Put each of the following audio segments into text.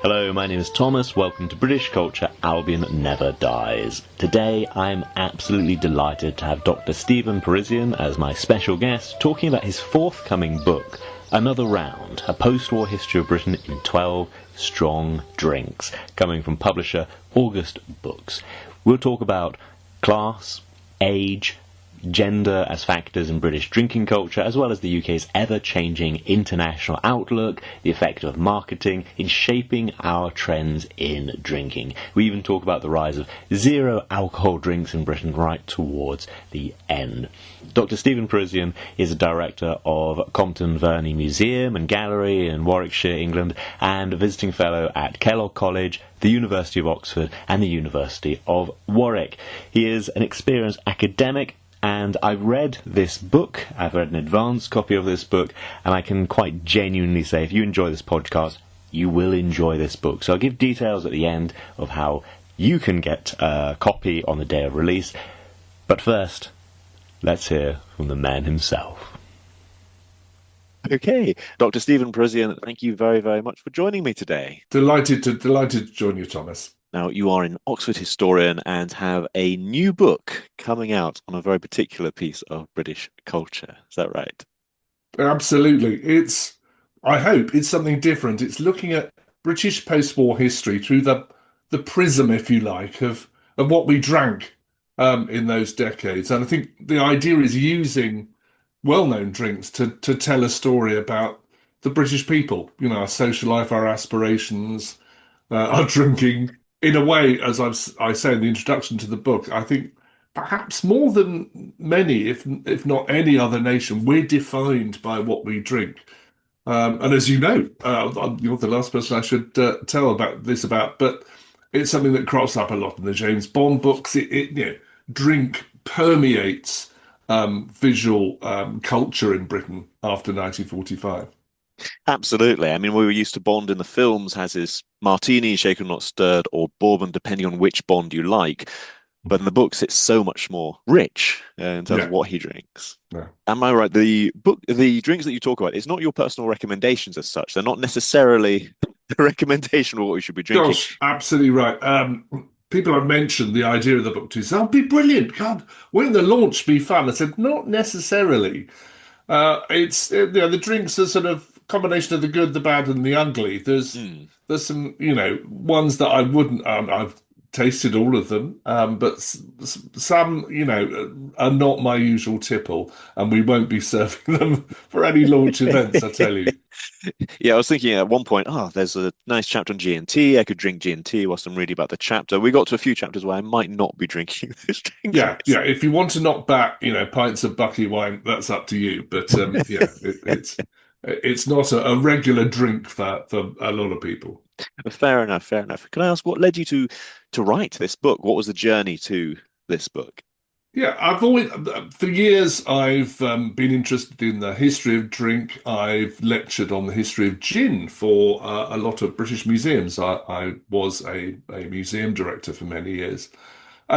Hello, my name is Thomas. Welcome to British Culture, Albion Never Dies. Today, I'm absolutely delighted to have Dr. Stephen Parisian as my special guest, talking about his forthcoming book, Another Round, a post-war history of Britain in 12 strong drinks, coming from publisher August Books. We'll talk about class, age, gender as factors in British drinking culture, as well as the UK's ever-changing international outlook, the effect of marketing in shaping our trends in drinking. We even talk about the rise of zero alcohol drinks in Britain right towards the end. Dr. Stephen Parisian is a director of Compton Verney Museum and Gallery in Warwickshire, England, and a visiting fellow at Kellogg College, the University of Oxford, and the University of Warwick. He is an experienced academic, and I've read this book, I've read an advanced copy of this book, and I can quite genuinely say if you enjoy this podcast, you will enjoy this book. So I'll give details at the end of how you can get a copy on the day of release. But first, let's hear from the man himself. Okay, Dr. Stephen Parisian, thank you very, very much for joining me today. Delighted to join you, Thomas. Now, you are an Oxford historian and have a new book coming out on a very particular piece of British culture. Is that right? Absolutely. I hope it's something different. It's looking at British post-war history through the prism, if you like, of what we drank in those decades. And I think the idea is using well-known drinks to tell a story about the British people, our social life, our aspirations, our drinking. In a way, as I say in the introduction to the book, I think perhaps more than many, if not any other nation, we're defined by what we drink. And as you know, you're the last person I should tell about this but it's something that crops up a lot in the James Bond books. Drink permeates visual culture in Britain after 1945. Absolutely. I mean, we were used to Bond in the films has his martini, shaken not stirred, or bourbon, depending on which Bond you like. But in the books, it's so much more rich in terms of what he drinks. Yeah. Am I right? The drinks that you talk about, it's not your personal recommendations as such. They're not necessarily a recommendation of what we should be drinking. Gosh, absolutely right. People have mentioned the idea of the book to say, "Oh, be brilliant! God, won't the launch be fun?" I said, not necessarily. The drinks are sort of combination of the good, the bad, and the ugly. There's some ones that I wouldn't. I've tasted all of them, but some are not my usual tipple, and we won't be serving them for any launch events. I tell you. Yeah, I was thinking at one point, there's a nice chapter on G&T. I could drink G&T whilst I'm reading about the chapter. We got to a few chapters where I might not be drinking this drink. Yeah. If you want to knock back, pints of Bucky wine, that's up to you. But it's not a regular drink for a lot of people. Fair enough. Can I ask what led you to write this book? What was the journey to this book? Yeah, for years, I've been interested in the history of drink. I've lectured on the history of gin for a lot of British museums. I was a museum director for many years,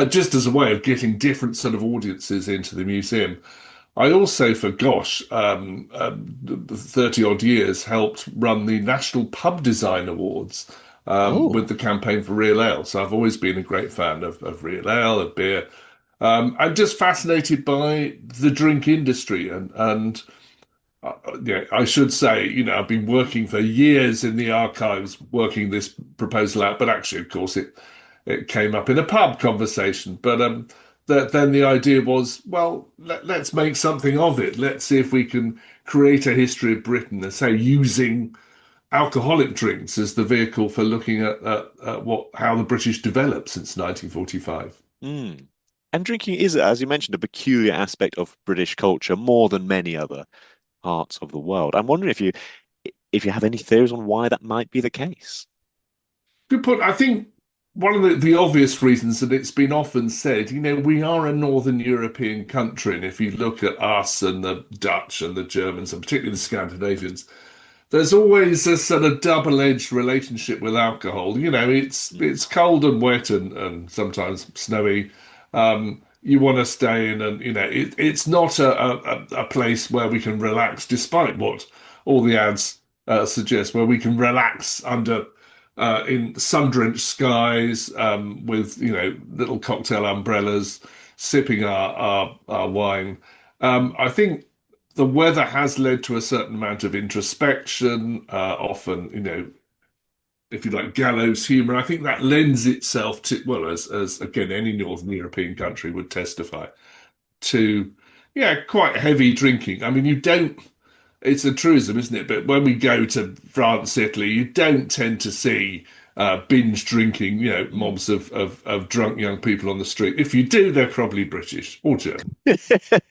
just as a way of getting different sort of audiences into the museum. I also, for 30 odd years, helped run the National Pub Design Awards with the campaign for Real Ale. So I've always been a great fan of Real Ale, of beer. I'm just fascinated by the drink industry, and I should say, I've been working for years in the archives, working this proposal out. But actually, of course, it came up in a pub conversation. But then the idea was, well, let's make something of it. Let's see if we can create a history of Britain, and say using alcoholic drinks as the vehicle for looking at how the British developed since 1945. And drinking is, as you mentioned, a peculiar aspect of British culture more than many other parts of the world. I'm wondering if you have any theories on why that might be the case. Good point. I think one of the obvious reasons that it's been often said, we are a Northern European country, and if you look at us and the Dutch and the Germans, and particularly the Scandinavians, there's always a sort of double-edged relationship with alcohol. It's cold and wet and sometimes snowy. You want to stay in, and it's not a place where we can relax, despite what all the ads suggest, where we can relax under in sun-drenched skies, with little cocktail umbrellas, sipping our wine. I think the weather has led to a certain amount of introspection, often, if you like, gallows humor. I think that lends itself to, well, as again, any Northern European country would testify to, yeah, quite heavy drinking. I mean, you don't, it's a truism, isn't it? But when we go to France, Italy, you don't tend to see binge drinking, Mm. mobs of drunk young people on the street. If you do, they're probably British or German.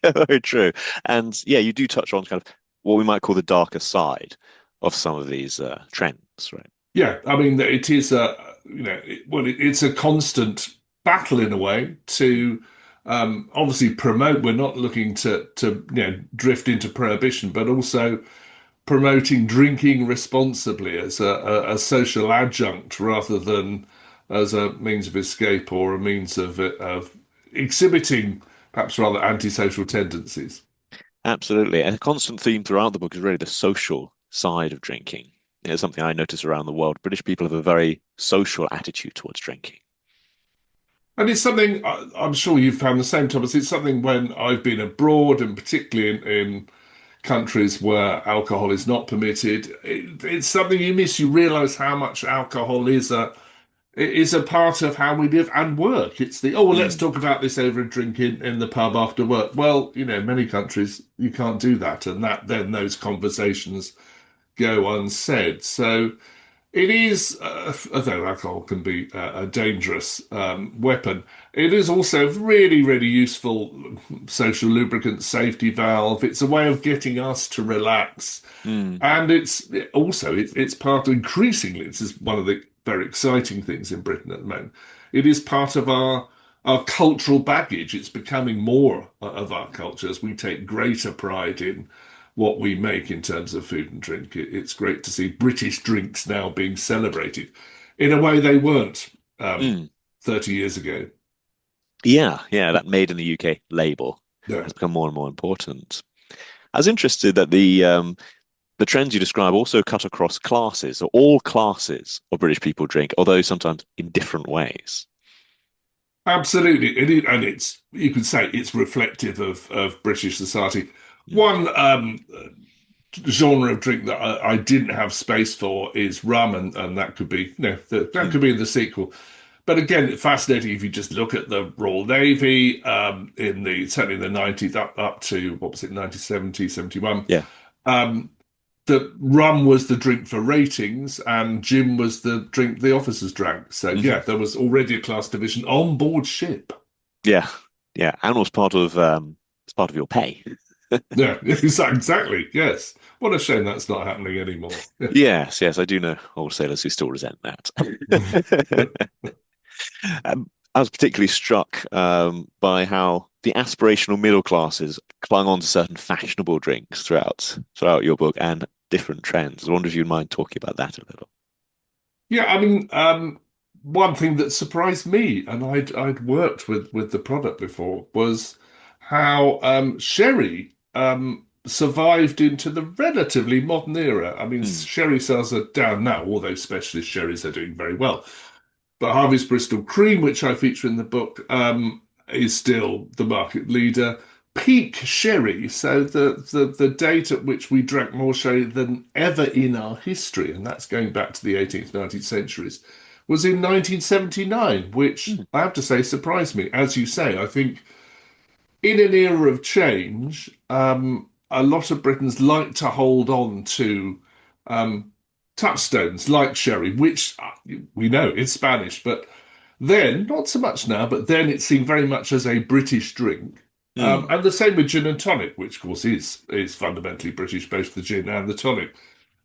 Very true. And yeah, you do touch on kind of what we might call the darker side of some of these trends, right? Yeah, I mean, it is it's a constant battle in a way to obviously promote. We're not looking to drift into prohibition, but also promoting drinking responsibly as a social adjunct rather than as a means of escape or a means of exhibiting perhaps rather antisocial tendencies. Absolutely. And a constant theme throughout the book is really the social side of drinking. It's something I notice around the world. British people have a very social attitude towards drinking. And it's something I'm sure you've found the same, Thomas. It's something when I've been abroad and particularly in countries where alcohol is not permitted, it's something you miss. You realize how much alcohol is a part of how we live and work. It's the, oh, well, let's Mm. talk about this over a drink in the pub after work. Well, many countries you can't do that, and that then those conversations go unsaid. So it is, although alcohol can be a dangerous weapon, it is also a really, really useful social lubricant safety valve. It's a way of getting us to relax. Mm. And it's part increasingly, this is one of the very exciting things in Britain at the moment. It is part of our cultural baggage. It's becoming more of our culture as we take greater pride in what we make in terms of food and drink. It's great to see British drinks now being celebrated in a way they weren't um, Mm. 30 years ago. Yeah, yeah, that made in the UK label Yeah. has become more and more important. I was interested that the trends you describe also cut across classes, so all classes of British people drink, although sometimes in different ways. Absolutely, and it's you could say it's reflective of British society. Mm. One genre of drink that I didn't have space for is rum, and that could be that Mm. could be in the sequel. But again, fascinating if you just look at the Royal Navy in the certainly in the 90s up to what was it 1970, 71. Yeah. Um, the rum was the drink for ratings, and gin was the drink the officers drank. So Hmm. yeah, there was already a class division on board ship. Yeah. Yeah. And was part of it's part of your pay. Yeah, exactly. Yes. What a shame that's not happening anymore. Yes, yes, I do know wholesalers who still resent that. I was particularly struck by how the aspirational middle classes clung on to certain fashionable drinks throughout your book and different trends. I wonder if you'd mind talking about that a little. Yeah, I mean, one thing that surprised me, and I'd worked with the product before, was how sherry survived into the relatively modern era. I mean, Mm, sherry sales are down now, although specialist sherries are doing very well. But Harvey's Bristol Cream, which I feature in the book, is still the market leader. Peak sherry, so the date at which we drank more sherry than ever in our history, and that's going back to the 18th, 19th centuries, was in 1979, which mm, I have to say surprised me. As you say, I think in an era of change, a lot of Britons like to hold on to um, touchstones like sherry, which we know is Spanish, but then not so much now. But then it's seen very much as a British drink, mm, and the same with gin and tonic, which of course is fundamentally British, both the gin and the tonic.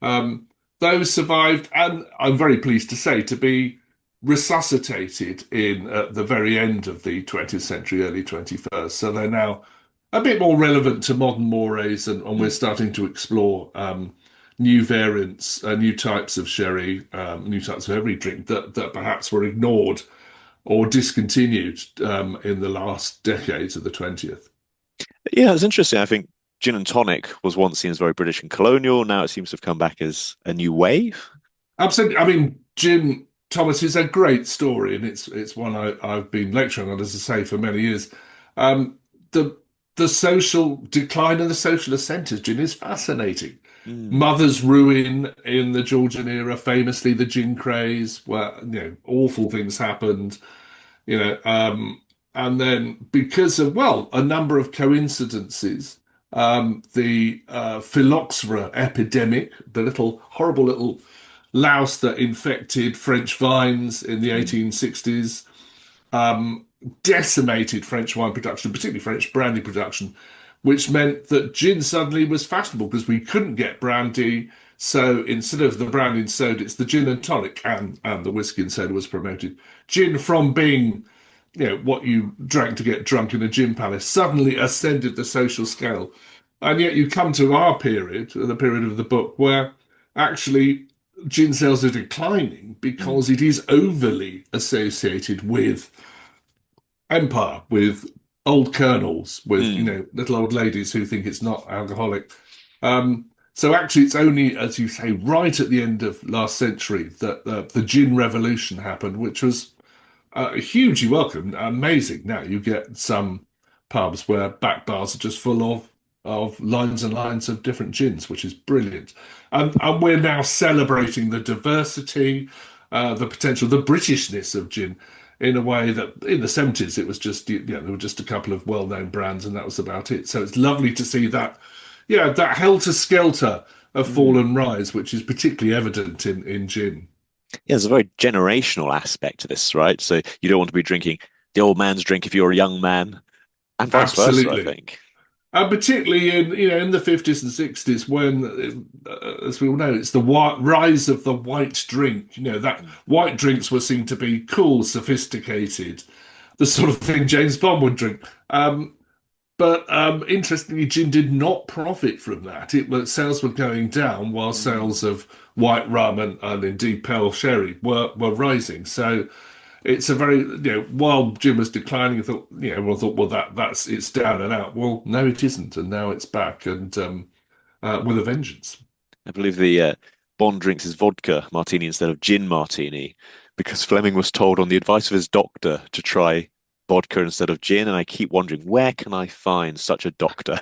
Um, those survived, and I'm very pleased to say to be resuscitated in at the very end of the 20th century, early 21st. So they're now a bit more relevant to modern mores, and we're mm. starting to explore new variants, new types of sherry, new types of every drink that perhaps were ignored or discontinued in the last decades of the 20th. Yeah, it's interesting. I think gin and tonic was once seen as very British and colonial. Now it seems to have come back as a new wave. Absolutely. I mean, Jim Thomas is a great story, and it's one I've been lecturing on, as I say, for many years. Um, the the social decline and the social ascent of gin is fascinating. Mm. Mother's ruin in the Georgian era, famously the gin craze, where awful things happened, you know, and then because of a number of coincidences, the phylloxera epidemic, the little horrible little louse that infected French vines in the Mm. 1860s, um, decimated French wine production, particularly French brandy production, which meant that gin suddenly was fashionable because we couldn't get brandy. So instead of the brandy and soda, it's the gin and tonic, and the whiskey and soda was promoted. Gin, from being what you drank to get drunk in a gin palace, suddenly ascended the social scale. And yet you come to our period, the period of the book, where actually gin sales are declining Mm. because it is overly associated with empire, with old colonels, with Mm. little old ladies who think it's not alcoholic. So actually, it's only, as you say, right at the end of last century that the gin revolution happened, which was hugely welcome, amazing. Now you get some pubs where back bars are just full of lines and lines of different gins, which is brilliant. And we're now celebrating the diversity, the potential, the Britishness of gin in a way that in the 70s it was just there were just a couple of well-known brands and that was about it. So it's lovely to see that, that helter-skelter of fall Mm. and rise, which is particularly evident in gin. Yeah, there's a very generational aspect to this, right? So you don't want to be drinking the old man's drink if you're a young man, and vice versa, I Absolutely. think. And particularly in the 50s and 60s, when, as we all know, it's the rise of the white drink. That Mm. white drinks were seen to be cool, sophisticated, the sort of thing James Bond would drink. But interestingly, gin did not profit from that. Sales were going down while sales Mm. of white rum and indeed pale sherry were rising. So it's a very, while gin was declining, I thought, everyone thought, well, that's it's down and out. Well, no, it isn't, and now it's back and with a vengeance. I believe the Bond drinks his vodka martini instead of gin martini because Fleming was told on the advice of his doctor to try vodka instead of gin, and I keep wondering where can I find such a doctor?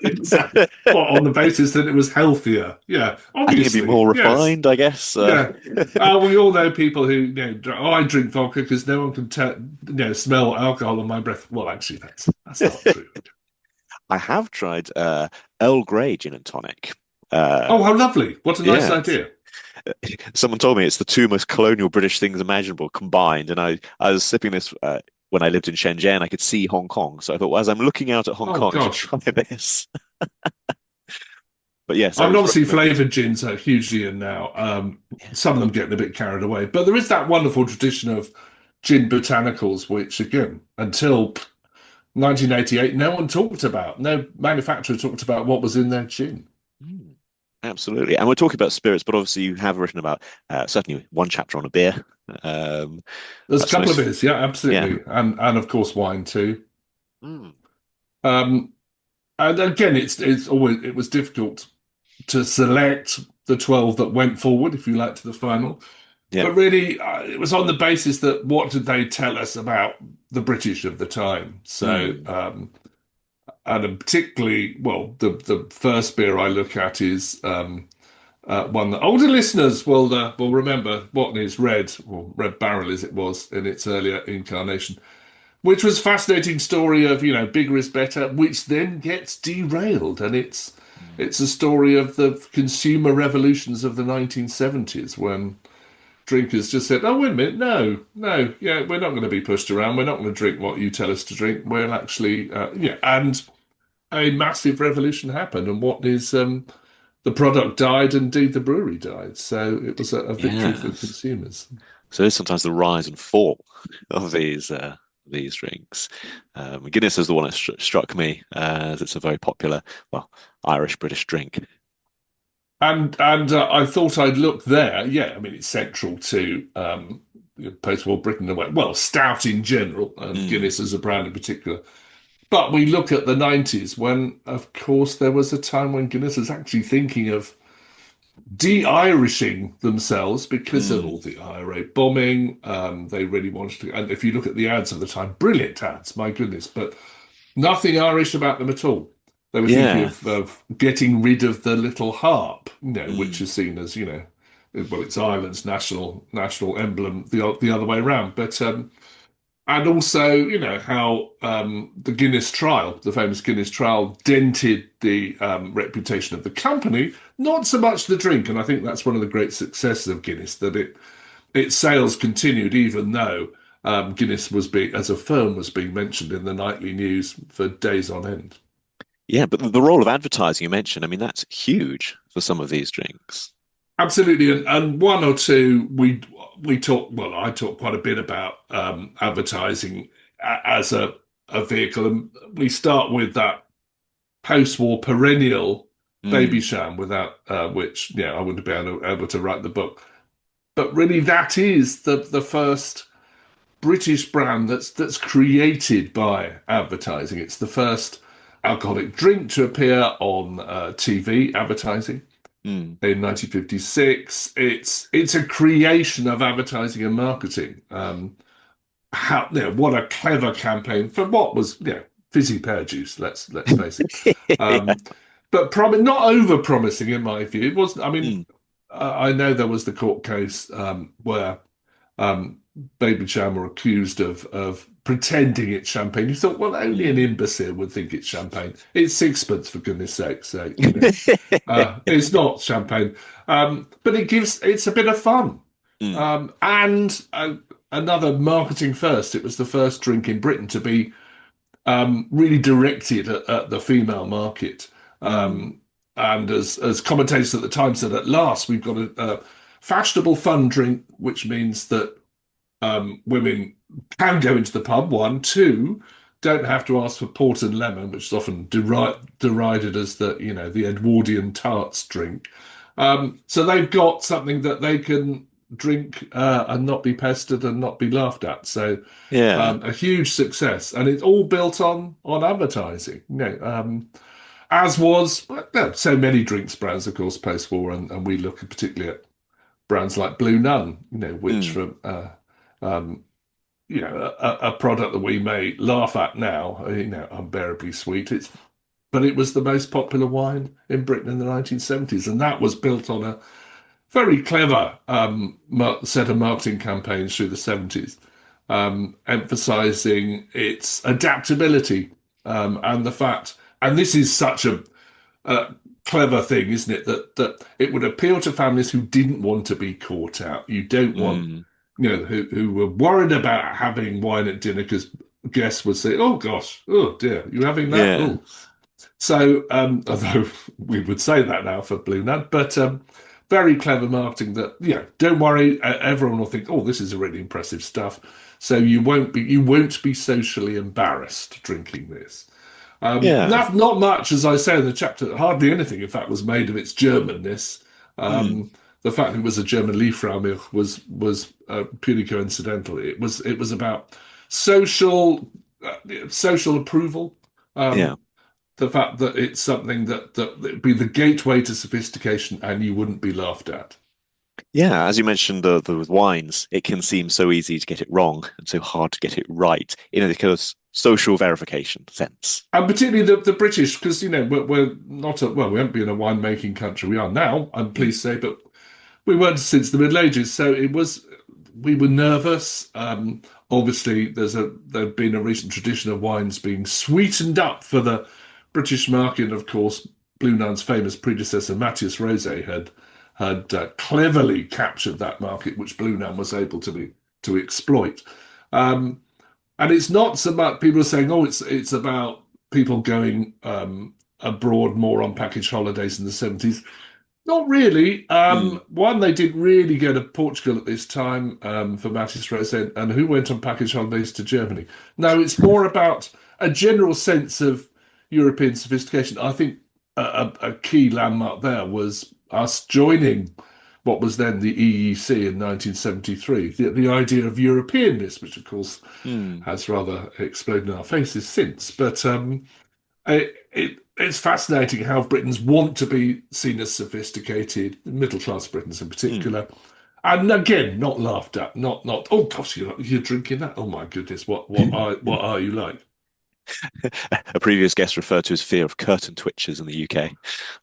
Exactly. Well, on the basis that it was healthier. Yeah, I think it'd be obviously, more yes. refined, I guess. Yeah. We all know people who, I drink vodka because no one can smell alcohol on my breath. Well, actually, that's not true. I have tried Earl Grey gin and tonic. Oh, how lovely. What a nice Yeah, idea. someone told me it's the two most colonial British things imaginable combined, and I was sipping this when I lived in Shenzhen. I could see Hong Kong, so I thought, well, as I'm looking out at Hong Oh, Kong, I should gosh. try this. But yes, I And was obviously, recommended. flavored gins are hugely in now. Yeah. Some of them getting a bit carried away, but there is that wonderful tradition of gin botanicals, which again, until 1988, no one talked about. No manufacturer talked about what was in their gin. Mm, absolutely. And we're talking about spirits, but obviously you have written about certainly one chapter on a beer. Um, There's a that's couple of most, beers, yeah, yeah. absolutely, and of course wine too. Mm, Um, and again, it was difficult to select the 12 that went forward, if you like, to the final. yeah. But really, it was on the basis that what did they tell us about the British of the time? So, Mm, and particularly, well, the first beer I look at is one that older listeners will remember. What is Red, or Red Barrel as it was in its earlier incarnation, which was a fascinating story of bigger is better, which then gets derailed, and mm. it's a story of the consumer revolutions of the 1970s when drinkers just said, "Oh, wait a minute, no, no, yeah, we're not going to be pushed around. We're not going to drink what you tell us to drink. We'll actually, and a massive revolution happened, and what is the product died, and indeed the brewery died. So it was a victory for Yes. consumers. So there's sometimes the rise and fall of these drinks. Guinness is the one that struck me as it's a very popular, well, Irish British drink. And I thought I'd look there. Yeah, I mean it's central to post-war Britain and well, stout in general, and Mm, Guinness as a brand in particular. But we look at the 90s when, of course, there was a time when Guinness was actually thinking of de-Irishing themselves because of Mm. all the IRA bombing. They really wanted to, and if you look at the ads of the time, brilliant ads, my goodness, but nothing Irish about them at all. They were thinking Yeah. of getting rid of the little harp, which Mm. is seen as, well, it's Ireland's national emblem, the other way around. But and also, how the Guinness trial, the famous Guinness trial, dented the reputation of the company, not so much the drink. And I think that's one of the great successes of Guinness, that its sales continued even though Guinness was being, as a firm, was being mentioned in the nightly news for days on end. Yeah, but the role of advertising you mentioned, I mean, that's huge for some of these drinks. Absolutely, and one or two we talk. Well, I talk quite a bit about advertising as a vehicle, and we start with that post-war perennial baby Mm. sham, without which, I wouldn't be able to write the book. But really, that is the first British brand that's created by advertising. It's the first alcoholic drink to appear on TV advertising Mm. in 1956. It's a creation of advertising and marketing. What a clever campaign for what was, fizzy pear juice. Let's face it. Yeah. Um, but not over promising in my view. It wasn't. I mean, Mm. I know there was the court case where um, Baby Chan were accused of pretending it's champagne. You thought, well, only an Mm. imbecile would think it's champagne. It's sixpence, for goodness sake. So, it's not champagne. But it's a bit of fun. Mm. And another marketing first. It was the first drink in Britain to be really directed at the female market. Mm. Um, and as commentators at the time said, at last we've got a fashionable fun drink, which means that women can go into the pub. One, two, don't have to ask for port and lemon, which is often derided as the Edwardian tarts drink. So they've got something that they can drink and not be pestered and not be laughed at. So Yeah. a huge success, and it's all built on advertising. As was, well, so many drinks brands, of course, post-war, and we look particularly at brands like Blue Nun, which Mm. from um, a product that we may laugh at now, unbearably sweet. But it was the most popular wine in Britain in the 1970s, and that was built on a very clever set of marketing campaigns through the 70s, emphasizing its adaptability and the fact, and this is such a clever thing, isn't it? That it would appeal to families who didn't want to be caught out. You don't want, Mm. who were worried about having wine at dinner because guests would say, "Oh gosh, oh dear, you having that?" Yeah. Oh, so although we would say that now for Blue Nut, but very clever marketing. That don't worry, everyone will think, "Oh, this is a really impressive stuff." So you won't be socially embarrassed drinking this. Yeah. Not much, as I say in the chapter, hardly anything, in fact, was made of its Germanness. Mm. The fact it was a German Liefraumilch was purely coincidental. It was about social social approval. Yeah. Um, the fact that it's something that would be the gateway to sophistication, and you wouldn't be laughed at. Yeah, as you mentioned, the with wines, it can seem so easy to get it wrong and so hard to get it right in a kind of social verification sense. And particularly the British, because we're not well, we haven't been a winemaking country. We are now, I'm Mm. pleased to say, but we weren't since the Middle Ages. So we were nervous. Obviously, there'd been a recent tradition of wines being sweetened up for the British market. Of course, Blue Nun's famous predecessor, Matthias Rosé, had cleverly captured that market, which Blue Nun was able to exploit. Um, and it's not so much people are saying, oh, it's about people going abroad more on package holidays in the 70s. Not really. Mm. One, they did really go to Portugal at this time for Mattis Rose, and who went on package holidays to Germany. No, it's more about a general sense of European sophistication. I think a key landmark there was us joining what was then the EEC in 1973. The idea of Europeanness, which of course Mm. has rather exploded in our faces since. But it's fascinating how Britons want to be seen as sophisticated, middle class Britons in Mm. particular. And again, not laughed at, not oh gosh, you're drinking that. Oh my goodness, what are you like? A previous guest referred to his fear of curtain twitches in the UK,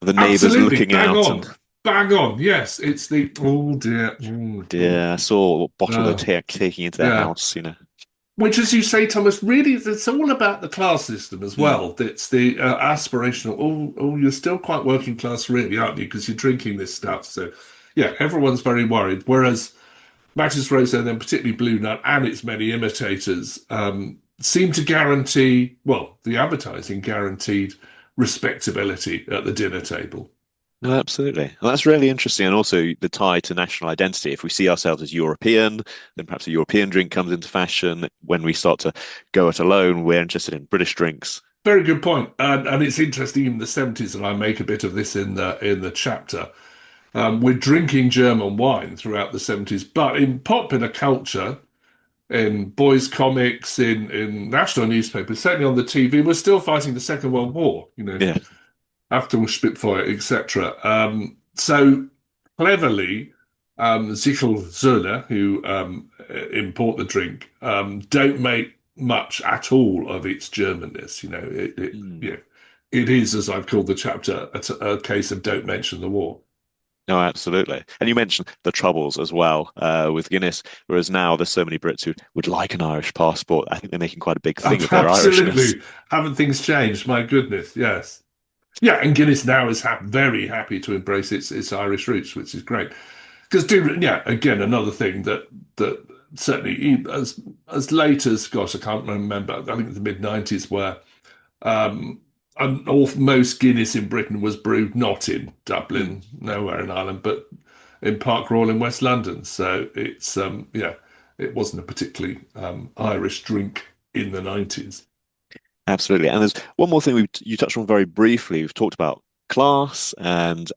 the neighbours Absolutely, looking bang out and, on, bang on. Yes, it's the oh dear, dear, I saw what bottle they're oh, taking into their yeah. house. Which, as you say, Thomas, really, it's all about the class system as Mm. well. It's the aspirational. Oh, you're still quite working class, really, aren't you? Because you're drinking this stuff. So, yeah, everyone's very worried. Whereas Mattis Rosé, and then particularly Blue Nut and its many imitators, seem to guarantee, well, the advertising guaranteed respectability at the dinner table. No, absolutely. And that's really interesting. And also the tie to national identity. If we see ourselves as European, then perhaps a European drink comes into fashion. When we start to go it alone, we're interested in British drinks. Very good point. And it's interesting in the 70s, and I make a bit of this in the chapter. We're drinking German wine throughout the 70s, but in popular culture, in boys' comics, in national newspapers, certainly on the TV, we're still fighting the Second World War, Yeah. Achtung, Spitfire, etc. So cleverly, Sichel Zöller, who import the drink, don't make much at all of its Germanness. Mm. It is, as I've called the chapter, a case of don't mention the war. No, absolutely. And you mentioned the troubles as well with Guinness, whereas now there's so many Brits who would like an Irish passport. I think they're making quite a big thing of their Irishness. Absolutely. Haven't things changed? My goodness, yes. Yeah, and Guinness now is very happy to embrace its Irish roots, which is great. Because, yeah, again, another thing that certainly as late as, gosh, I can't remember. I think the mid 90s, where um, most Guinness in Britain was brewed not in Mm. Dublin, nowhere in Ireland, but in Park Royal in West London. So it's yeah, it wasn't a particularly Irish drink in the 90s. Absolutely. And there's one more thing you touched on very briefly. We've talked about class and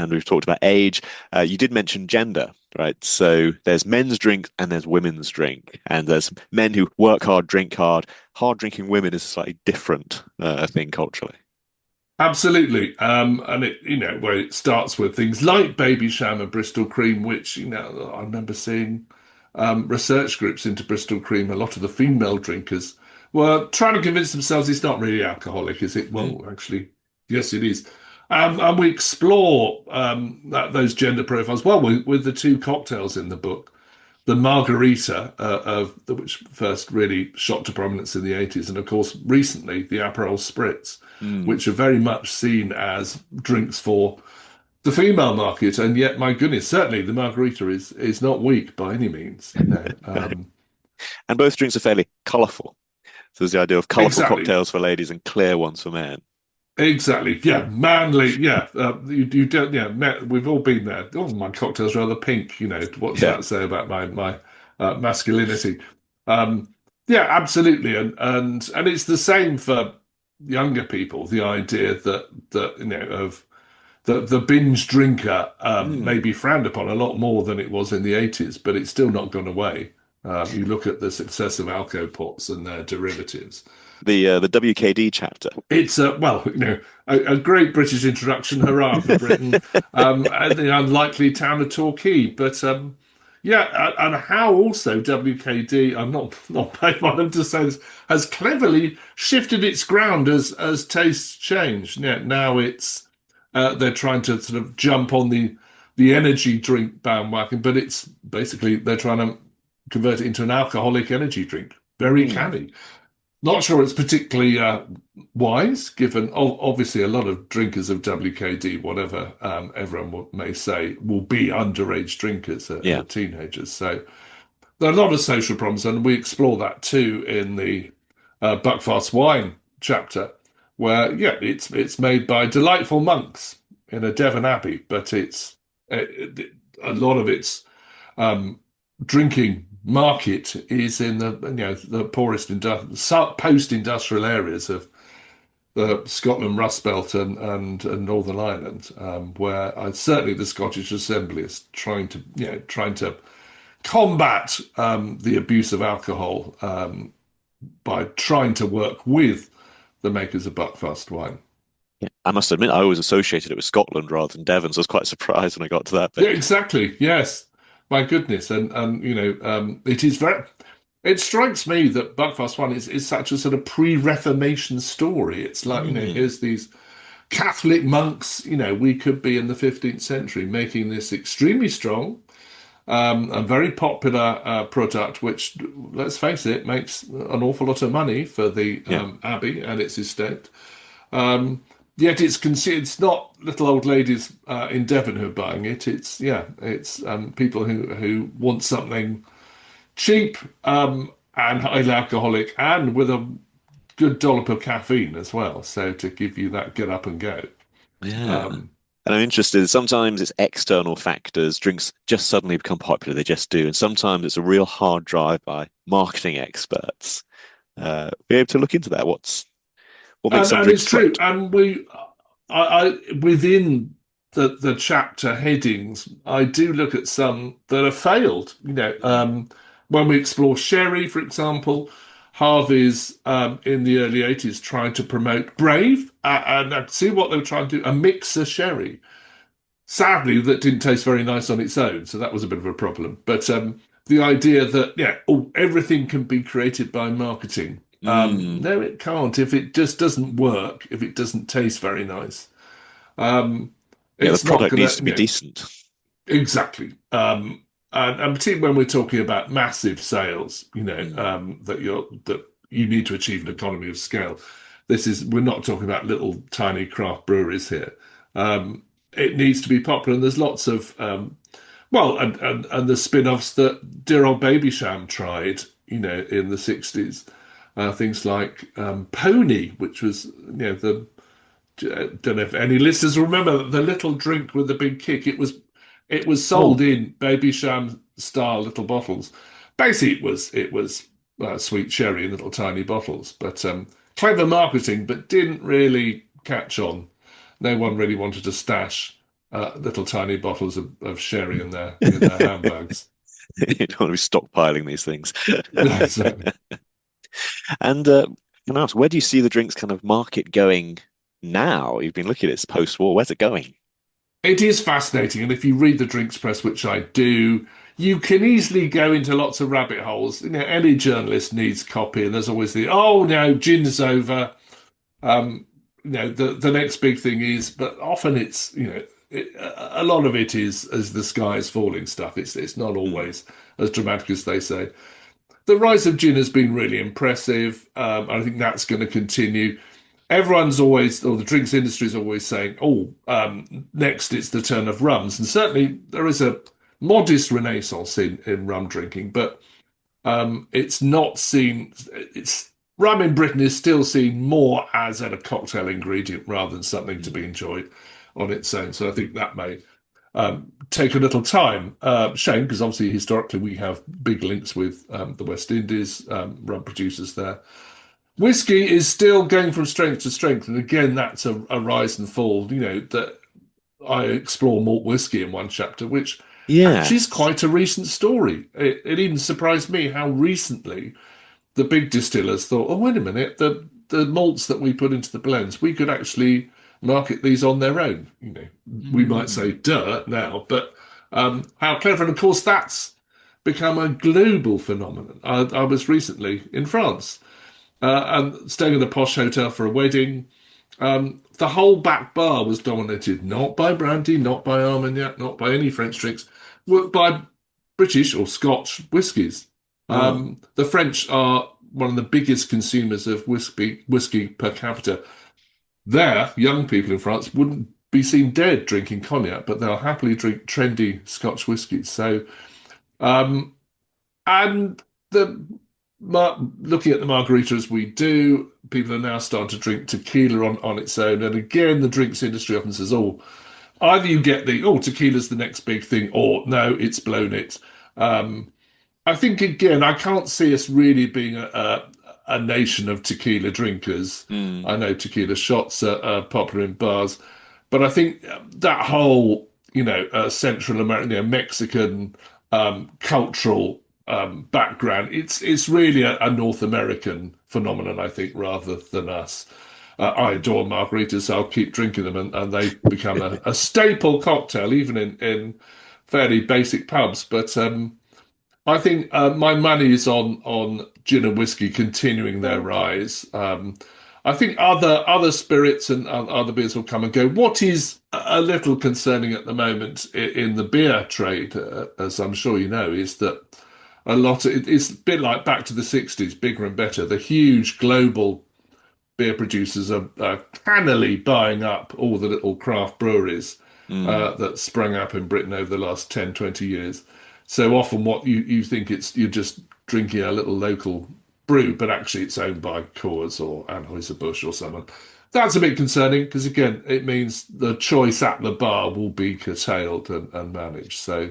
we've talked about age. You did mention gender, right? So there's men's drink and there's women's drink, and there's men who work hard, drink hard. Hard drinking women is a slightly different thing culturally. Absolutely. And where it starts with things like Baby Sham and Bristol Cream, which, I remember seeing research groups into Bristol Cream. A lot of the female drinkers were trying to convince themselves it's not really alcoholic, is it? Mm. Well, actually, yes, it is. And we explore those gender profiles well with the two cocktails in the book. The margarita, which first really shot to prominence in the 80s, and of course, recently, the Aperol Spritz, Mm. which are very much seen as drinks for the female market. And yet, my goodness, certainly the margarita is not weak by any means. And both drinks are fairly colourful. So there's the idea of colourful Exactly. cocktails for ladies and clear ones for men. Exactly. Yeah. Manly. Yeah. You don't. Yeah. We've all been there. Oh, my cocktail's rather pink. What's Yeah. that say about my masculinity? Um, yeah, absolutely. And it's the same for younger people. The idea that of the binge drinker may Mm. be frowned upon a lot more than it was in the 80s, but it's still not gone away. You look at the success of alco pops and their derivatives. The WKD chapter. It's well, a great British introduction. Hurrah for Britain, and the unlikely town of Torquay. But yeah, and how also WKD, I'm not paid by them to say this, has cleverly shifted its ground as tastes change. Yeah, now it's they're trying to sort of jump on the energy drink bandwagon, but it's basically they're trying to convert it into an alcoholic energy drink. Very Mm. canny. Not sure it's particularly wise, given obviously a lot of drinkers of WKD, whatever everyone may say, will be underage drinkers, Yeah. teenagers. So there are a lot of social problems, and we explore that too in the Buckfast Wine chapter, where yeah, it's made by delightful monks in a Devon abbey, but a lot of its um, drinking market is in the poorest post-industrial areas of the Scotland Rust Belt and Northern Ireland, where certainly the Scottish Assembly is trying to combat the abuse of alcohol by trying to work with the makers of Buckfast wine. Yeah. I must admit, I always associated it with Scotland rather than Devon, so I was quite surprised when I got to that Yeah, bit. exactly. Yes. My goodness. And it is very, it strikes me that Buckfast One is such a sort of pre-Reformation story. It's like, Mm. here's these Catholic monks, we could be in the 15th century making this extremely strong, a very popular product, which, let's face it, makes an awful lot of money for the Yeah. abbey and its estate. Um, Yet it's not little old ladies in Devon who are buying it. It's people who want something cheap and highly alcoholic and with a good dollop of caffeine as well. So to give you that get up and go. Yeah. Um, And I'm interested, sometimes it's external factors. Drinks just suddenly become popular, they just do. And sometimes it's a real hard drive by marketing experts. Be able to look into that. What makes some and drinks it's true. click? And within the chapter headings, I do look at some that have failed. Mm. When we explore sherry, for example, Harvey's in the early 80s trying to promote Brave, and I see what they were trying to do, a mixer sherry. Sadly, that didn't taste very nice on its own, so that was a bit of a problem. But the idea that everything can be created by marketing. Mm. No, it can't. If it just doesn't work, if it doesn't taste very nice, um, Yeah, the it's not product gonna. needs to be decent. Exactly. And particularly when we're talking about massive sales, Mm. that you need to achieve an economy of scale. We're not talking about little tiny craft breweries here. Um, it needs to be popular, and there's lots of and the spin-offs that dear old Babysham tried, in the 60s. Things like Pony, which was, the don't know if any listeners remember the little drink with the big kick. It was sold Oh, in Babysham style little bottles. Basically, it was sweet sherry in little tiny bottles, but clever marketing, but didn't really catch on. No one really wanted to stash little tiny bottles of sherry in their handbags. you don't want to be stockpiling these things. Exactly. And can I ask, where do you see the drinks kind of market going now? You've been looking at this post-war. Where's it going? It is fascinating, and if you read the drinks press, which I do, you can easily go into lots of rabbit holes. Any journalist needs copy, and there's always oh no, gin's over. Um, the next big thing is, but often it's a lot of it is as the sky is falling stuff. It's not Mm. always as dramatic as they say. The rise of gin has been really impressive. I think that's going to continue. Everyone's always, or the drinks industry is always saying, "Oh, next it's the turn of rums," and certainly there is a modest renaissance in rum drinking, but it's not seen. It's rum in Britain is still seen more as a cocktail ingredient rather than something to be Mm. enjoyed on its own. So I think that may take a little time. Shame, because obviously historically we have big links with the West Indies, rum producers there. Whiskey is still going from strength to strength, and again, that's a rise and fall. That I explore malt whiskey in one chapter, which actually is Yes. quite a recent story. It even surprised me how recently the big distillers thought, "Oh, wait a minute, the malts that we put into the blends, we could actually market these on their own." We might say Mm. dirt now, but how clever! And of course, that's become a global phenomenon. I was recently in France and staying in a posh hotel for a wedding. The whole back bar was dominated not by brandy, not by Armagnac, not by any French drinks, but by British or Scotch whiskies. Oh. The French are one of the biggest consumers of whiskey per capita. There, young people in France wouldn't be seen dead drinking cognac, but they'll happily drink trendy Scotch whiskies. So, um, and the looking at the margarita as we do, people are now starting to drink tequila on its own. And again, the drinks industry often says, "Oh, either you get tequila's the next big thing, or no, it's blown it." Um, I think again, I can't see us really being a nation of tequila drinkers. Mm. I know tequila shots are popular in bars, but I think that whole, Central American, Mexican cultural background, it's really a North American phenomenon, I think, rather than us. I adore margaritas, so I'll keep drinking them, and they've become a staple cocktail, even in fairly basic pubs. But I think my money is on gin and whiskey continuing their rise. I think other spirits and other beers will come and go. What is a little concerning at the moment in the beer trade, as I'm sure you know, is that it's a bit like back to the 60s, bigger and better. The huge global beer producers are cannily buying up all the little craft breweries that sprang up in Britain over the last 10, 20 years. So often what you think you're just drinking a little local brew, but actually it's owned by Coors or Anheuser-Busch or someone. That's a bit concerning because, again, it means the choice at the bar will be curtailed and managed. So,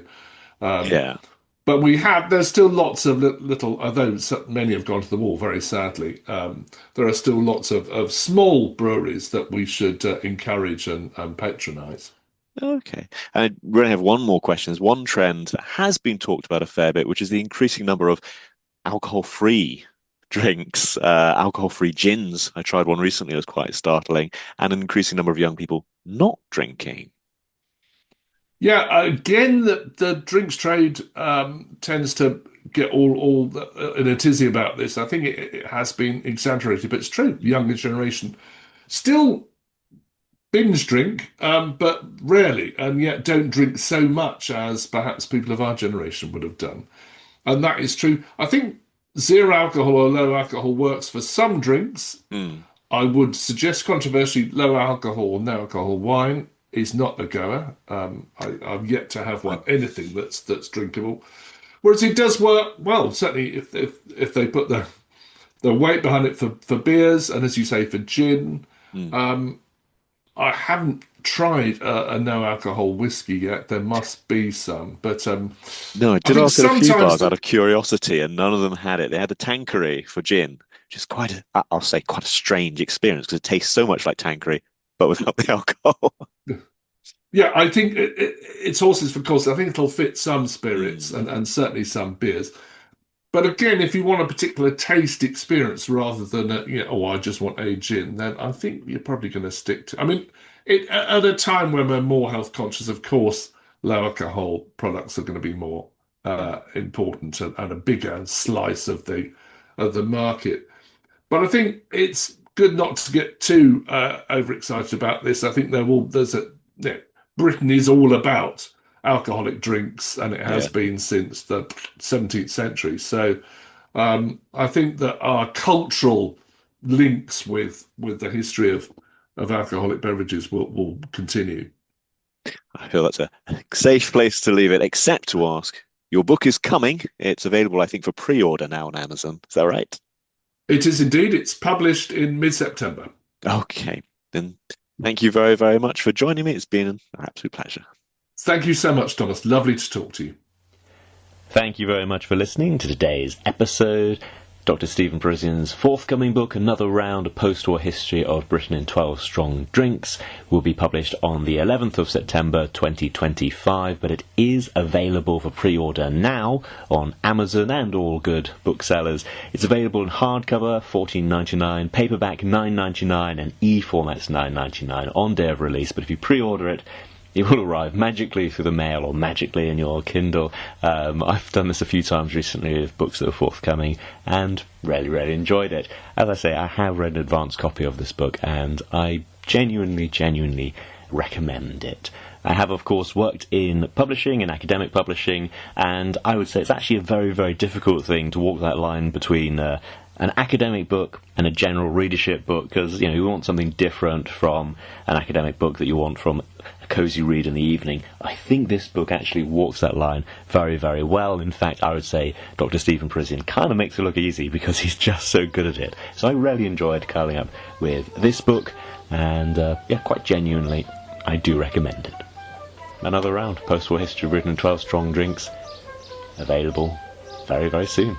Yeah. but there's still lots of little, although many have gone to the wall, very sadly, there are still lots of small breweries that we should encourage and patronise. Okay. And we only have one more question. There's one trend that has been talked about a fair bit, which is the increasing number of alcohol-free drinks, alcohol-free gins. I tried one recently, it was quite startling, and an increasing number of young people not drinking. Yeah, again, the drinks trade tends to get all in a tizzy about this. I think it has been exaggerated, but it's true. Younger generation still binge drink, but rarely, and yet don't drink so much as perhaps people of our generation would have done. And that is true. I think zero alcohol or low alcohol works for some drinks. I would suggest controversially low alcohol or no alcohol wine is not a goer. I've yet to have anything that's drinkable. Whereas it does work well, certainly if they put the weight behind it for beers and, as you say, for gin. I haven't tried a no alcohol whiskey yet. There must be some, but No, I did think ask at a few sometimes bars out of curiosity, and none of them had it. They had a Tanqueray for gin, which is I'll say, quite a strange experience because it tastes so much like Tanqueray, but without the alcohol. Yeah, I think it's horses for courses. I think it'll fit some spirits and certainly some beers. But again, if you want a particular taste experience rather than I just want a gin, then I think you're probably going to stick to. I mean, at a time when we're more health conscious, of course, low alcohol products are going to be more important and a bigger slice of the market. But I think it's good not to get too overexcited about this. I think Britain is all about alcoholic drinks, and it has been since the 17th century. So I think that our cultural links with the history of alcoholic beverages will continue. I feel that's a safe place to leave it, except to ask, your book is coming. It's available, I think, for pre-order now on Amazon. Is that right? It is indeed. It's published in mid-September. Okay, then thank you very, very much for joining me. It's been an absolute pleasure. Thank you so much, Thomas. Lovely to talk to you. Thank you very much for listening to today's episode. Dr. Stephen Parisian's forthcoming book, Another Round, A Post-War History of Britain in 12 Strong Drinks, will be published on the 11th of September 2025, but it is available for pre-order now on Amazon and all good booksellers. It's available in hardcover, $14.99, paperback, $9.99, and e-formats, $9.99 on day of release, but if you pre-order it, it will arrive magically through the mail or magically in your Kindle. I've done this a few times recently with books that are forthcoming and really enjoyed it. As I say, I have read an advanced copy of this book and I genuinely recommend it. I have, of course, worked in publishing, in academic publishing, and I would say it's actually a very difficult thing to walk that line between an academic book and a general readership book, because you want something different from an academic book that you want from a cozy read in the evening. I think this book actually walks that line very well. In fact, I would say Dr. Stephen Parisian kind of makes it look easy because he's just so good at it. So I really enjoyed curling up with this book, and quite genuinely, I do recommend it. Another Round, Post-War History, Britain in 12 Strong Drinks, available very soon.